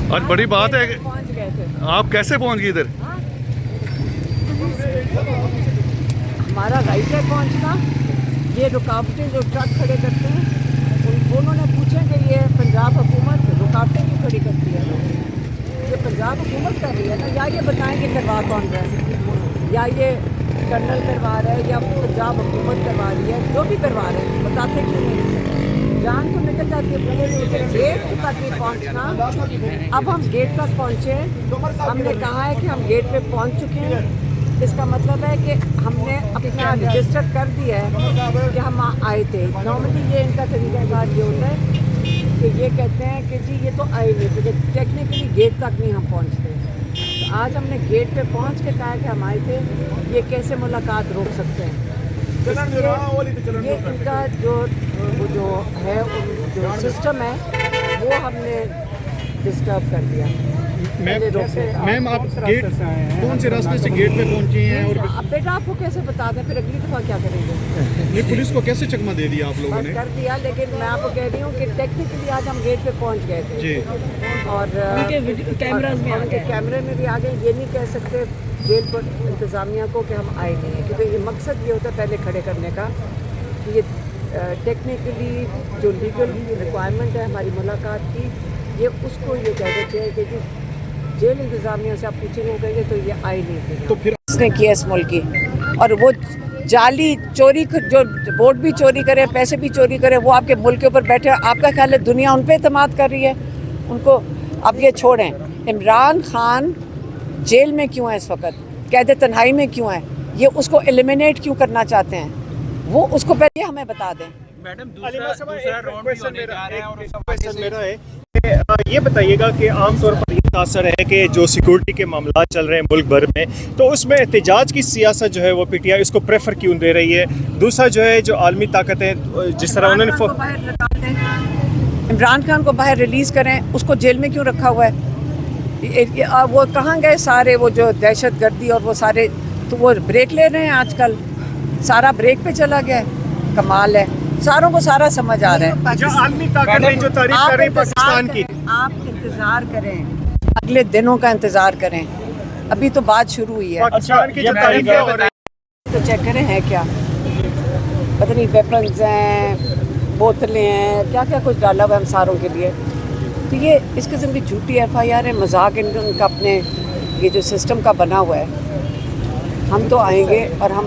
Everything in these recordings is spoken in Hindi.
आज बड़ी बात है कि पहुंच गए थे। आप कैसे पहुंच गए इधर? हाँ? हमारा राइट है पहुंचना। ये रुकावटें जो ट्रक खड़े करते हैं उन्होंने पूछा कि ये पंजाब हुकूमत रुकावटें क्यों खड़ी करती है। ये पंजाब हुकूमत कर रही है ना, या ये बताएं कि करवा कौन रहा है, या ये कर्नल करवा रहा है, या पंजाब हुकूमत करवा रही है। जो भी करवा रहे हैं बताते क्यों नहीं, जान तो निकल जाती है। गेट तक नहीं पहुंचना। अब हम गेट तक पहुंचे, हमने कहा है कि हम गेट पे पहुंच चुके हैं। इसका मतलब है कि हमने अपना रजिस्टर कर दिया है कि हम आए थे। नॉर्मली ये इनका तरीक़ाकार ये होता है कि ये कहते हैं कि जी ये तो आए नहीं, तो टेक्निकली गेट तक नहीं हम पहुंचते। तो आज हमने गेट पे पहुंच के कहा कि हम आए थे, ये कैसे मुलाकात रोक सकते हैं। ये इनका जो है जो सिस्टम है वो हमने डिस्टर्ब कर दिया। मैम आप गेट कौन से रास्ते से गेट पे पहुंची हैं? और अब बेटा आपको कैसे बता दें, फिर अगली दफ़ा क्या करेंगे। ये पुलिस को कैसे चकमा दे दिया आप लोगों ने? कर दिया, लेकिन मैं आपको कह रही हूँ कि टेक्निकली आज हम गेट पे पहुंच गए थे जी। और उनके कैमरे में भी आ गए। ये नहीं कह सकते जेल पर इंतज़ामिया को कि हम आए नहीं हैं, क्योंकि ये मकसद ये होता है पहले खड़े करने का कि ये टेक्निकली जो लीगल रिक्वायरमेंट है हमारी मुलाकात की, ये उसको ये कह देते हैं कि जी जेल इंतज़ामिया से आप पूछेंगे वो कहेंगे तो ये आए नहीं थे। तो फिर इसने किया इस मुल्क की, और वो जाली चोरी जो वोट भी चोरी करे, पैसे भी चोरी करे, वो आपके मुल्क के ऊपर बैठे। आपका ख्याल है दुनिया उन पर एतमाद कर रही है? उनको अब ये छोड़ें। इमरान खान जेल में क्यों है इस वक्त, कैद तन्हाई में क्यों है, ये उसको एलिमिनेट क्यों करना चाहते हैं, वो उसको पहले हमें बता दें। मैडम दूसरा राउंड भी होने जा रहा है और क्वेश्चन मेरा है कि ये बताइएगा कि आमतौर पर ये तासर है कि जो सिक्योरिटी के मामला चल रहे हैं मुल्क भर में, तो उसमें एहतजाज की सियासत जो है वो पीटीआई इसको प्रेफर क्यों दे रही है? दूसरा जो है जो आलमी ताकतें जिस तरह उन्होंने इमरान खान को बाहर रिलीज़ करें, उसको जेल में क्यों रखा हुआ है? वो कहाँ गए सारे वो जो दहशत गर्दी और वो सारे, तो वो ब्रेक ले रहे हैं आजकल, सारा ब्रेक पे चला गया है। कमाल है, सारों को सारा समझ आ रहा है। जो आलमी ताकतें जो तारीफ कर रही है पाकिस्तान की, आप इंतज़ार करें, अगले दिनों का इंतज़ार करें, अभी तो बात शुरू हुई है। पाकिस्तान की जो तारीफ हो रही है तो चेक करें है क्या, पता नहीं वेपन्स हैं, बोतलें हैं, क्या क्या कुछ डाला हुआ है हम सारों के लिए। तो ये इस किस्म की झूठी FIR है, मजाक इनका अपने ये जो सिस्टम का बना हुआ है। हम तो आएंगे और हम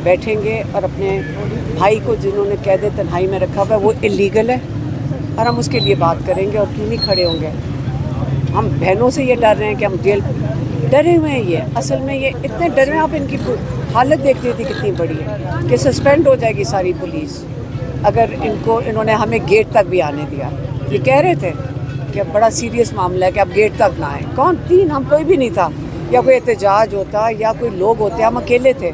बैठेंगे और अपने भाई को जिन्होंने कैद तन्हाई में रखा हुआ है वो इलीगल है, और हम उसके लिए बात करेंगे और क्यों नहीं खड़े होंगे। हम बहनों से ये डर रहे हैं कि हम जेल, डरे हुए हैं। ये असल में ये इतने डरे हैं, आप इनकी हालत देखते थी कितनी बड़ी है कि सस्पेंड हो जाएगी सारी पुलिस अगर इन्होंने हमें गेट तक भी आने दिया। ये कह रहे थे कि अब बड़ा सीरियस मामला है कि अब गेट तक ना आए। कौन तीन, हम कोई भी नहीं था, या कोई एहतजाज होता या कोई लोग होते, हम अकेले थे,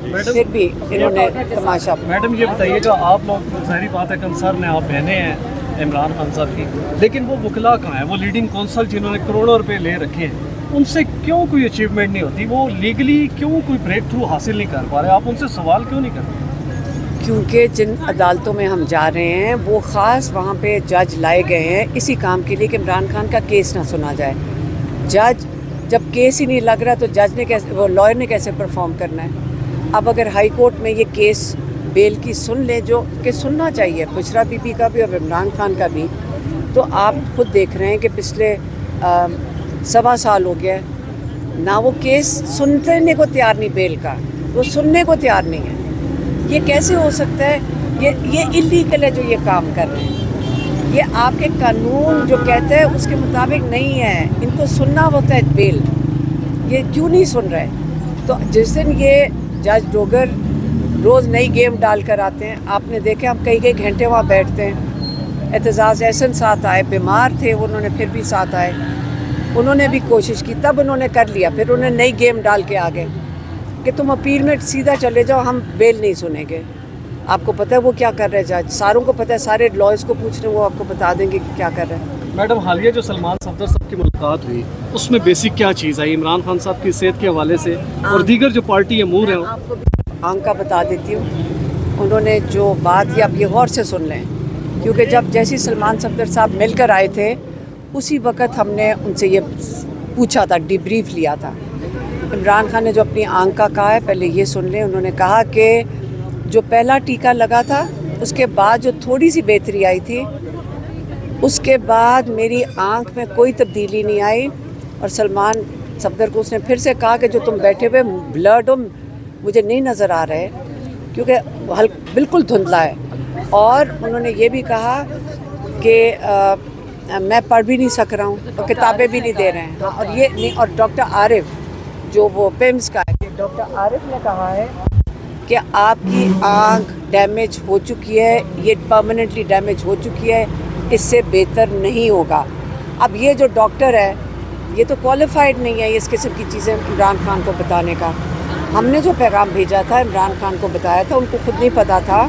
फिर भी इन्होंने तमाशा। मैडम ये बताइएगा, आप लोग सारी बात है कंसर्न है, आप बहने हैं इमरान खान साहब की, लेकिन वो वकला कहाँ हैं? वो लीडिंग कौंसल जिन्होंने करोड़ों रुपए ले रखे हैं, उनसे क्यों कोई अचीवमेंट नहीं होती? वो लीगली क्यों कोई ब्रेक थ्रू हासिल नहीं कर पा रहे? आप उनसे सवाल क्यों नहीं करते? क्योंकि जिन अदालतों में हम जा रहे हैं वो ख़ास वहाँ पे जज लाए गए हैं इसी काम के लिए कि इमरान खान का केस ना सुना जाए। जज जब केस ही नहीं लग रहा तो जज ने कैसे, वो लॉयर ने कैसे परफॉर्म करना है? अब अगर हाई कोर्ट में ये केस बेल की सुन ले, जो कि सुनना चाहिए बुशरा बीबी का भी और इमरान खान का भी, तो आप खुद देख रहे हैं कि पिछले 1.25 साल हो गया ना वो केस सुनने को तैयार नहीं, बेल का वो सुनने को तैयार नहीं है। ये कैसे हो सकता है? ये इलीगल है जो ये काम कर रहे हैं। ये आपके कानून जो कहते हैं उसके मुताबिक नहीं है, इनको सुनना होता है बेल, ये क्यों नहीं सुन रहे? तो जिस दिन ये जज डोगर रोज़ नई गेम डाल कर आते हैं, आपने देखा हम कई घंटे वहाँ बैठते हैं। एतजाज़ एहसन साथ आए, बीमार थे उन्होंने, फिर भी साथ आए, उन्होंने भी कोशिश की, तब उन्होंने कर लिया, फिर उन्होंने नई गेम डाल के आ गए कि तुम अपील में सीधा चले जाओ, हम बेल नहीं सुनेंगे। आपको पता है वो क्या कर रहे हैं जज, सारों को पता है, सारे लॉयर्स को पूछ रहे हैं, वो आपको बता देंगे कि क्या कर रहे हैं। मैडम हालिया जो सलमान सफदर साहब की मुलाकात हुई उसमें बेसिक क्या चीज़ आई इमरान खान साहब की सेहत के हवाले से और दीगर जो पार्टी अमूर हैं? आपको आंक का बता देती हूँ, उन्होंने जो बात की आप ये गौर से सुन लें, क्योंकि जब जैसे सलमान सफदर साहब मिलकर आए थे उसी वक्त हमने उनसे ये पूछा था, डिब्रीफ लिया था। इमरान खान ने जो अपनी आंख का कहा है, पहले ये सुन लें। उन्होंने कहा कि जो पहला टीका लगा था उसके बाद जो थोड़ी सी बेहतरी आई थी, उसके बाद मेरी आंख में कोई तब्दीली नहीं आई। और सलमान सफदर को उसने फिर से कहा कि जो तुम बैठे हुए ब्लड हो मुझे नहीं नज़र आ रहे क्योंकि बिल्कुल धुंधला है। और उन्होंने ये भी कहा कि मैं पढ़ भी नहीं सक रहा हूँ और किताबें भी नहीं दे रहे हैं। और ये नहीं, और डॉक्टर आरिफ जो वो पिम्स का है, डॉक्टर आरिफ ने कहा है कि आपकी आंख डैमेज हो चुकी है, ये परमानेंटली डैमेज हो चुकी है, इससे बेहतर नहीं होगा। अब ये जो डॉक्टर है ये तो क्वालिफाइड नहीं है इस किस्म की चीज़ें इमरान खान को बताने का। हमने जो पैगाम भेजा था इमरान खान को बताया था, उनको खुद नहीं पता था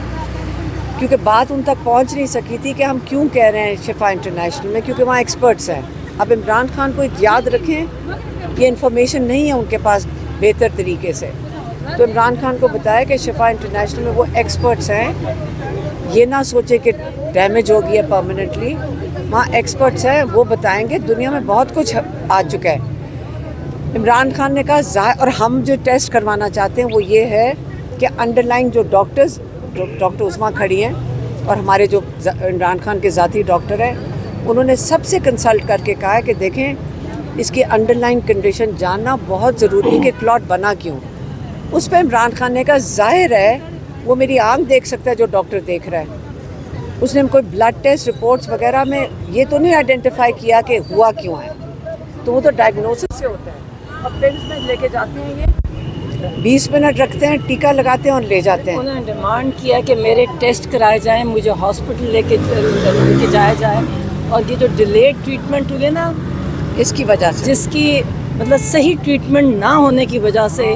क्योंकि बात उन तक पहुंच नहीं सकी थी कि हम क्यों कह रहे हैं शिफा इंटरनेशनल में, क्योंकि वहाँ एक्सपर्ट्स हैं। अब इमरान खान को याद रखें ये इन्फॉर्मेशन नहीं है उनके पास बेहतर तरीके से, तो इमरान खान को बताया कि शिफा इंटरनेशनल में वो एक्सपर्ट्स हैं, ये ना सोचे कि डैमेज हो गई है परमानेंटली। वहाँ एक्सपर्ट्स हैं, वो बताएंगे। दुनिया में बहुत कुछ आ चुका है। इमरान खान ने कहा, और हम जो टेस्ट करवाना चाहते हैं वो ये है कि अंडरलाइन जो डॉक्टर्स, डॉक्टर उस्मा खड़ी हैं और हमारे जो इमरान खान के ज़ाती डॉक्टर हैं, उन्होंने सबसे कंसल्ट करके कहा है कि देखें इसकी अंडरलाइन कंडीशन जानना बहुत ज़रूरी है कि क्लॉट बना क्यों। उस पर इमरान खान ने कहा जाहिर है वो मेरी आंख देख सकता है जो डॉक्टर देख रहा है। उसने कोई ब्लड टेस्ट रिपोर्ट्स वगैरह में ये तो नहीं आइडेंटिफाई किया कि हुआ क्यों है, तो वो तो डायग्नोसिस से होता है। अब पिल्स में लेके जाते हैं, ये 20 मिनट रखते हैं, टीका लगाते हैं और ले जाते हैं। उन्होंने डिमांड किया कि मेरे टेस्ट कराए जाएं, मुझे हॉस्पिटल लेके जाया जाए। और ये जो डिलेड ट्रीटमेंट हुई है ना, इसकी वजह से, जिसकी मतलब सही ट्रीटमेंट ना होने की वजह से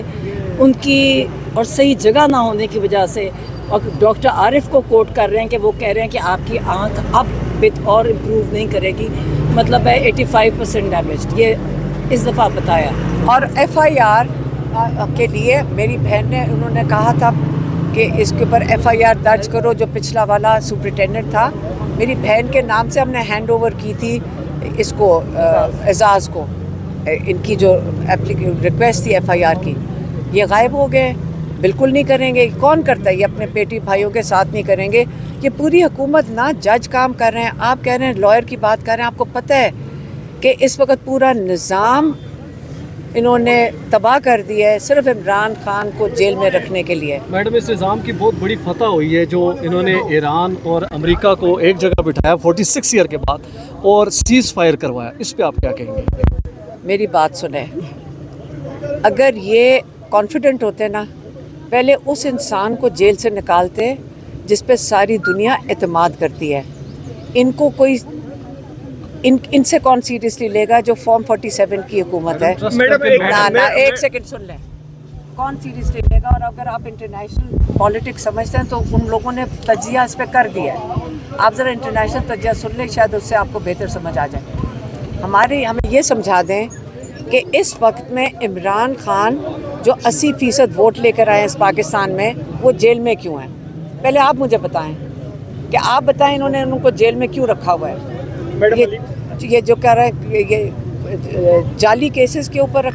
उनकी, और सही जगह ना होने की वजह से, और डॉक्टर आरिफ को कोट कर रहे हैं कि वो कह रहे हैं कि आपकी आंख अब और इम्प्रूव नहीं करेगी, मतलब है 85% डैमेज। ये इस दफ़ा बताया। और FIR के लिए मेरी बहन ने, उन्होंने कहा था कि इसके ऊपर FIR दर्ज करो। जो पिछला वाला सुपरिटेंडेंट था, मेरी बहन के नाम से हमने हैंड ओवर की थी इसको, एजाज़ को, इनकी जो रिक्वेस्ट थी FIR की। ये गायब हो गए, बिल्कुल नहीं करेंगे। कौन करता है ये? अपने बेटी भाइयों के साथ नहीं करेंगे। ये पूरी हुकूमत ना जज काम कर रहे हैं, आप कह रहे हैं लॉयर की बात कर रहे हैं। आपको पता है कि इस वक्त पूरा निज़ाम इन्होंने तबाह कर दिया है सिर्फ इमरान खान को जेल में रखने के लिए। मैडम, इस निज़ाम की बहुत बड़ी फतह हुई है जो इन्होंने ईरान और अमेरिका को एक जगह बिठाया 46 ईयर के बाद और सीज़ फायर करवाया। इस पे आप क्या कहेंगे? मेरी बात सुने, अगर ये कॉन्फिडेंट होते ना, पहले उस इंसान को जेल से निकालते जिस पे सारी दुनिया एतमाद करती है। इनको कोई इनसे कौन सीरियसली लेगा जो फॉर्म 47 की हुकूमत है? मैडम ना एक सेकंड सुन लें, कौन सीरियसली लेगा? और अगर आप इंटरनेशनल पॉलिटिक्स समझते हैं तो उन लोगों ने तजिया इस पर कर दिया है। आप ज़रा इंटरनेशनल तजिया सुन लें, शायद उससे आपको बेहतर समझ आ जाए। हमें ये समझा दें कि इस वक्त में इमरान खान जो 80% वोट लेकर आए हैं इस पाकिस्तान में, वो जेल में क्यों हैं? पहले आप मुझे बताएं कि आप बताएं इन्होंने उनको जेल में क्यों रखा हुआ है? ये जो कह रहे हैं ये जाली केसेस के ऊपर